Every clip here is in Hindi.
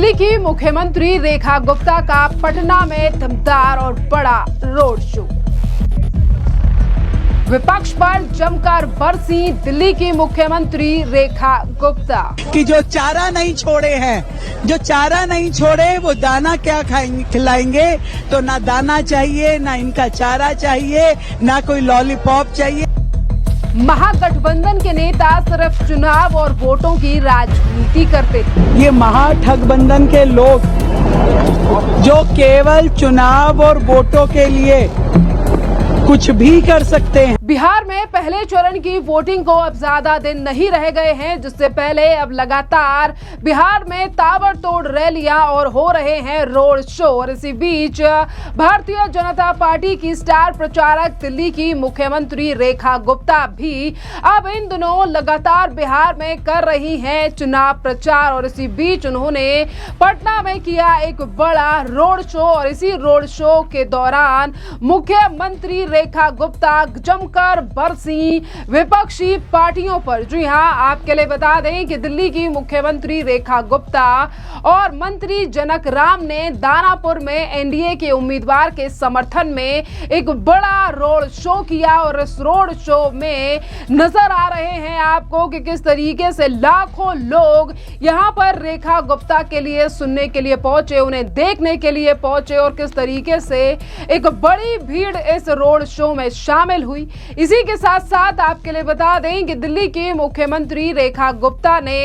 दिल्ली की मुख्यमंत्री रेखा गुप्ता का पटना में दमदार और बड़ा रोड शो। विपक्ष पर जमकर बरसी दिल्ली की मुख्यमंत्री रेखा गुप्ता कि जो चारा नहीं छोड़े हैं, जो चारा नहीं छोड़े वो दाना क्या खाएंगे, खिलाएंगे। तो ना दाना चाहिए, ना इनका चारा चाहिए, ना कोई लॉलीपॉप चाहिए। महागठबंधन के नेता सिर्फ चुनाव और वोटों की राजनीति करते थे। ये महागठबंधन के लोग जो केवल चुनाव और वोटों के लिए कुछ भी कर सकते हैं। बिहार में पहले चरण की वोटिंग को अब ज्यादा दिन नहीं रह गए हैं, जिससे पहले अब लगातार बिहार में ताबड़तोड़ रैलियां और हो रहे हैं रोड शो। और इसी बीच भारतीय जनता पार्टी की स्टार प्रचारक दिल्ली की मुख्यमंत्री रेखा गुप्ता भी अब इन दिनों लगातार बिहार में कर रही हैं चुनाव प्रचार। और इसी बीच उन्होंने पटना में किया एक बड़ा रोड शो और इसी रोड शो के दौरान मुख्यमंत्री रेखा गुप्ता जमकर बरसी विपक्षी पार्टियों पर। जी हां, आपके लिए बता दें कि दिल्ली की मुख्यमंत्री रेखा गुप्ता और मंत्री जनक राम ने दानापुर में एनडीए के उम्मीदवार के समर्थन में एक बड़ा रोड शो किया। और इस रोड शो में नजर आ रहे हैं आपको कि किस तरीके से लाखों लोग यहां पर रेखा गुप्ता के लिए सुनने के लिए पहुंचे, उन्हें देखने के लिए पहुंचे और किस तरीके से एक बड़ी भीड़ इस रोड शो में शामिल हुई। इसी के साथ साथ आपके लिए बता दें कि दिल्ली की मुख्यमंत्री रेखा गुप्ता ने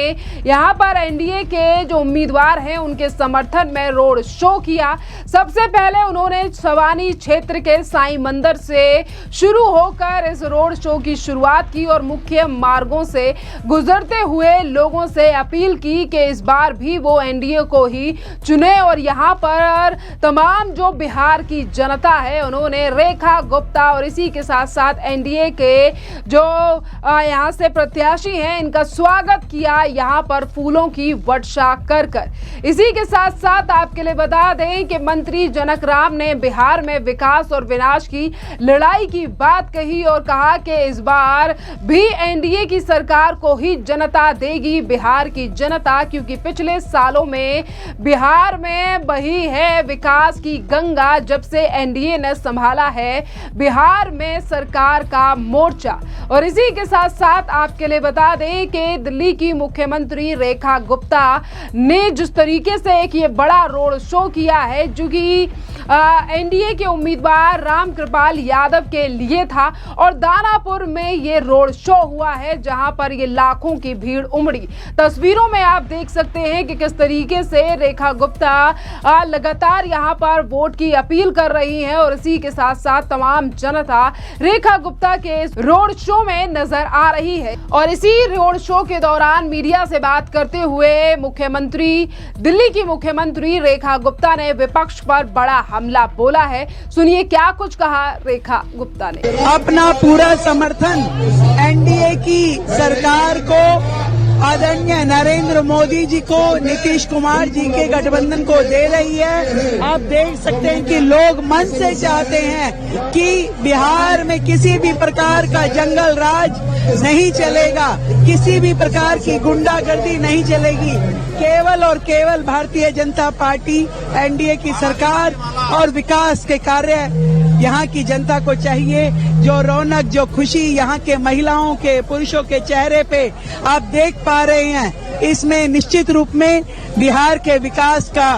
यहां पर एनडीए के जो उम्मीदवार हैं उनके समर्थन में रोड शो किया। सबसे पहले उन्होंने सवानी क्षेत्र के साईं मंदिर से शुरू होकर इस रोड शो की शुरुआत की और मुख्य मार्गों से गुजरते हुए लोगों से अपील की कि इस बार भी वो एनडीए को ही चुने। और यहां पर तमाम जो बिहार की जनता है उन्होंने रेखा गुप्ता और इसी के साथ साथ एनडीए के जो यहां से प्रत्याशी हैं इनका स्वागत किया यहां पर फूलों की वर्षा कर। इसी के साथ साथ आपके लिए बता दें कि मंत्री जनक राम ने बिहार में विकास और विनाश की लड़ाई की बात कही और कहा कि इस बार भी एनडीए की सरकार को ही जनता देगी, बिहार की जनता, क्योंकि पिछले सालों में बिहार में बही है विकास की गंगा। जब से एनडीए ने संभाला है बिहार में सरकार का मोर्चा। और इसी के साथ साथ आपके लिए बता दें कि दिल्ली की मुख्यमंत्री रेखा गुप्ता ने जिस तरीके से एक ये बड़ा रोड शो किया है जो कि एनडीए के उम्मीदवार रामकृपाल यादव के लिए था और दानापुर में ये रोड शो हुआ है जहां पर ये लाखों की भीड़ उमड़ी। तस्वीरों में आप देख सकते हैं कि किस तरीके से रेखा गुप्ता लगातार यहां पर वोट की अपील कर रही हैं और इसी के साथ साथ तमाम जनता रेखा गुप्ता के इस रोड शो में नजर आ रही है। और इसी रोड शो के दौरान मीडिया से बात करते हुए दिल्ली की मुख्यमंत्री रेखा गुप्ता ने विपक्ष पर बड़ा हमला बोला है। सुनिए क्या कुछ कहा रेखा गुप्ता ने। अपना पूरा समर्थन एनडीए की सरकार को, आदरणीय नरेंद्र मोदी जी को, नीतीश कुमार जी के गठबंधन को दे रही है। आप देख सकते हैं कि लोग मन से चाहते हैं कि बिहार में किसी भी प्रकार का जंगल राज नहीं चलेगा, किसी भी प्रकार की गुंडागर्दी नहीं चलेगी। केवल और केवल भारतीय जनता पार्टी, एनडीए की सरकार और विकास के कार्य यहाँ की जनता को चाहिए। जो रौनक, जो खुशी यहाँ के महिलाओं के, पुरुषों के चेहरे पे आप देख पा रहे हैं, इसमें निश्चित रूप में बिहार के विकास का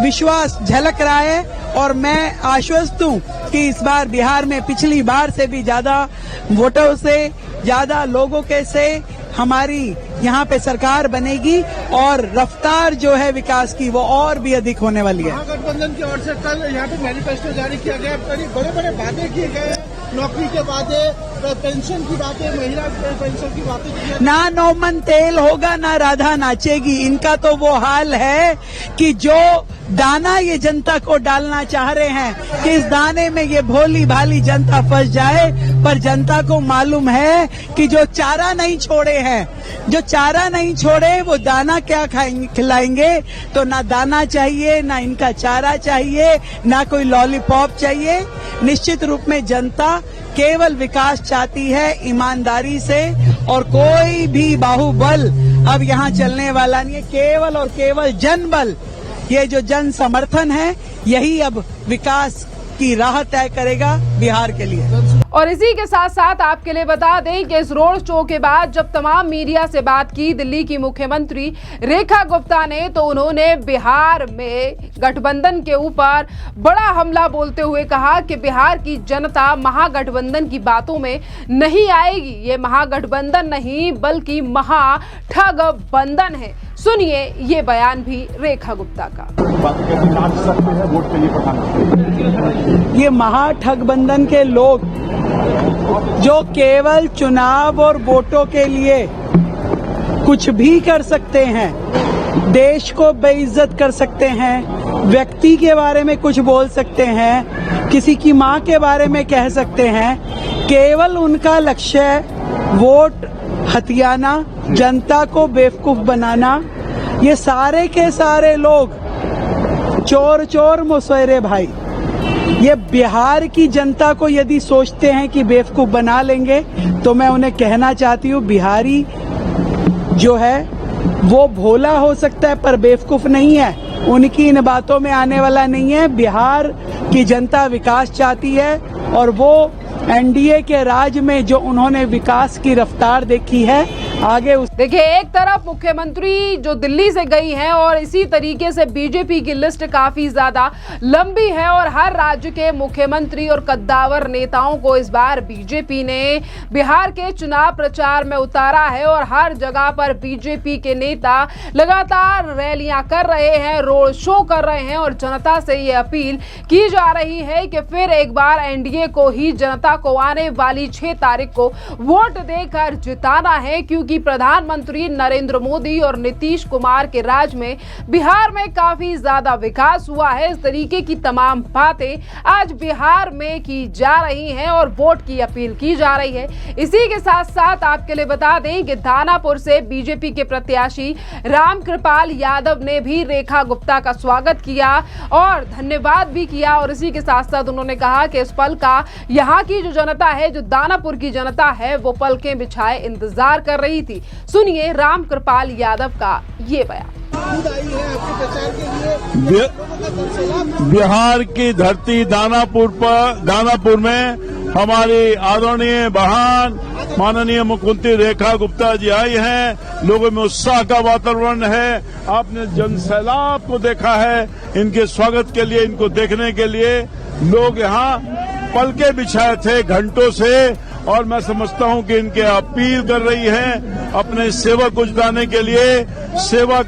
विश्वास झलक रहा है। और मैं आश्वस्त हूँ कि इस बार बिहार में पिछली बार से भी ज्यादा वोटों से, ज्यादा लोगों के से हमारी यहाँ पे सरकार बनेगी और रफ्तार जो है विकास की वो और भी अधिक होने वाली है। महागठबंधन की ओर से कल यहाँ पे मैनिफेस्टो जारी किया गया, बड़े बड़े वादे किए गए, नौकरी के वादे, पेंशन की बातें, महिला पेंशन की बातें की। ना नौमन तेल होगा ना राधा नाचेगी। इनका तो वो हाल है कि जो दाना ये जनता को डालना चाह रहे हैं कि इस दाने में ये भोली भाली जनता फंस जाए, पर जनता को मालूम है कि जो चारा नहीं छोड़े हैं, जो चारा नहीं छोड़े वो दाना क्या खाएंगे, खिलाएंगे। तो ना दाना चाहिए, ना इनका चारा चाहिए, ना कोई लॉलीपॉप चाहिए। निश्चित रूप में जनता केवल विकास चाहती है ईमानदारी से और कोई भी बाहुबल अब यहाँ चलने वाला नहीं है। केवल और केवल जनबल, ये जो जन समर्थन है, यही अब विकास की राह तय करेगा बिहार के लिए। और इसी के साथ साथ आपके लिए बता दें कि इस रोड शो के बाद जब तमाम मीडिया से बात की दिल्ली की मुख्यमंत्री रेखा गुप्ता ने, तो उन्होंने बिहार में गठबंधन के ऊपर बड़ा हमला बोलते हुए कहा कि बिहार की जनता महागठबंधन की बातों में नहीं आएगी। ये महागठबंधन नहीं बल्कि महाठगबंधन है। सुनिए ये बयान भी रेखा गुप्ता का। ये महाठगबंधन के लोग जो केवल चुनाव और वोटों के लिए कुछ भी कर सकते हैं, देश को बेइज्जत कर सकते हैं, व्यक्ति के बारे में कुछ बोल सकते हैं, किसी की मां के बारे में कह सकते हैं, केवल उनका लक्ष्य वोट हथियाना, जनता को बेवकूफ बनाना। ये सारे के सारे लोग चोर चोर मुसहरे भाई। ये बिहार की जनता को यदि सोचते हैं कि बेवकूफ बना लेंगे, तो मैं उन्हें कहना चाहती हूँ, बिहारी जो है वो भोला हो सकता है पर बेवकूफ नहीं है। उनकी इन बातों में आने वाला नहीं है। बिहार की जनता विकास चाहती है और वो एनडीए के राज में जो उन्होंने विकास की रफ्तार देखी है, आगे देखिए, एक तरफ मुख्यमंत्री जो दिल्ली से गई हैं और इसी तरीके से बीजेपी की लिस्ट काफी ज्यादा लंबी है और हर राज्य के मुख्यमंत्री और कद्दावर नेताओं को इस बार बीजेपी ने बिहार के चुनाव प्रचार में उतारा है और हर जगह पर बीजेपी के नेता लगातार रैलियां कर रहे हैं, रोड शो कर रहे हैं और जनता से ये अपील की जा रही है कि फिर एक बार एनडीए को ही जनता को आने वाली 6 तारीख को वोट देकर जिताना है, क्योंकि प्रधानमंत्री नरेंद्र मोदी और नीतीश कुमार के राज में बिहार में काफी ज्यादा विकास हुआ है। इस तरीके की तमाम बातें आज बिहार में की जा रही हैं और वोट की अपील की जा रही है। इसी के साथ साथ आपके लिए बता दें कि दानापुर से बीजेपी के प्रत्याशी रामकृपाल यादव ने भी रेखा गुप्ता का स्वागत किया और धन्यवाद भी किया और इसी के साथ साथ उन्होंने कहा कि इस पल का यहाँ की जो जनता है, जो दानापुर की जनता है, वो पलकें बिछाए इंतजार कर रही थी। सुनिए रामकृपाल यादव का ये बयान। बिहार की धरती दानापुर में हमारी आदरणीय बहन माननीय मुख्यमंत्री रेखा गुप्ता जी आई हैं। लोगों में उत्साह का वातावरण है। आपने जनसैलाब को देखा है। इनके स्वागत के लिए, इनको देखने के लिए लोग यहाँ पलके बिछाए थे घंटों से और मैं समझता हूं कि इनके अपील कर रही हैं अपने सेवा को जताने के लिए। सेवा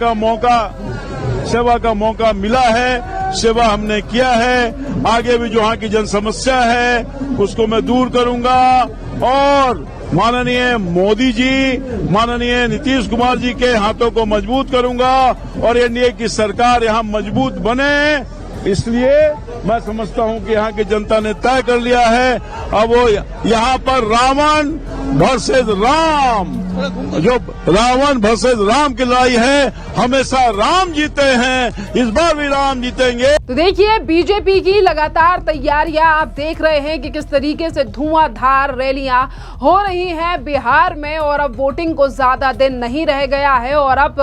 का मौका मिला है, सेवा हमने किया है। आगे भी जो यहाँ की जन समस्या है उसको मैं दूर करूंगा और माननीय मोदी जी, माननीय नीतीश कुमार जी के हाथों को मजबूत करूंगा और एनडीए की सरकार यहाँ मजबूत बने। इसलिए मैं समझता हूं कि यहाँ की जनता ने तय कर लिया है। अब वो यहाँ पर रावण वर्सेस राम, जो रावण वर्सेस राम की लड़ाई है, हमेशा राम जीते हैं, इस बार भी राम जीतेंगे। तो देखिए, बीजेपी की लगातार तैयारियां आप देख रहे हैं कि किस तरीके से धुआंधार रैलियां हो रही हैं बिहार में और अब वोटिंग को ज्यादा दिन नहीं रह गया है और अब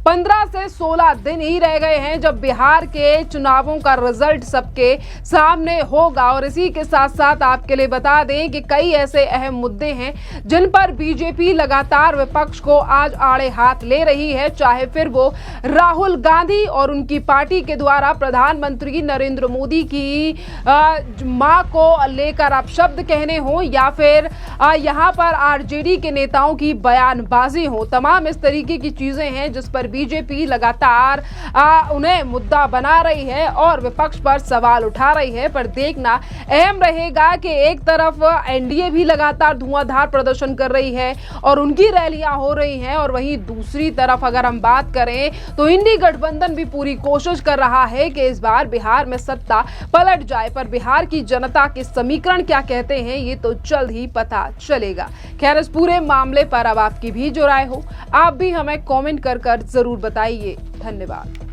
15 से 16 दिन ही रह गए हैं जब बिहार के चुनावों का रिजल्ट सबके सामने होगा। और इसी के साथ साथ आपके लिए बता दें कि कई ऐसे अहम मुद्दे हैं जिन पर बीजेपी लगातार विपक्ष को आज आड़े हाथ ले रही है, चाहे फिर वो राहुल गांधी और उनकी पार्टी के द्वारा प्रधानमंत्री नरेंद्र मोदी की मां को लेकर आप शब्द कहने हो या फिर यहां पर आरजेडी के नेताओं की बयानबाजी हो। तमाम इस तरीके की चीजें हैं जिस पर बीजेपी लगातार उन्हें मुद्दा बना रही है और विपक्ष पर सवाल उठा रही है। पर देखना अहम रहेगा कि एक तरफ एनडीए भी लगातार धुआंधार प्रदर्शन कर रही है और उनकी रैलियां हो रही हैं और वहीं दूसरी तरफ अगर हम बात करें तो इंडी गठबंधन भी पूरी कोशिश कर रहा है कि इस बार बिहार में सत्ता पलट जाए। पर बिहार की जनता के समीकरण क्या कहते हैं ये तो जल्द ही पता चलेगा। खैर, इस पूरे मामले पर अब आपकी भी जो राय हो आप भी हमें कमेंट कर जरूर बताइए। धन्यवाद।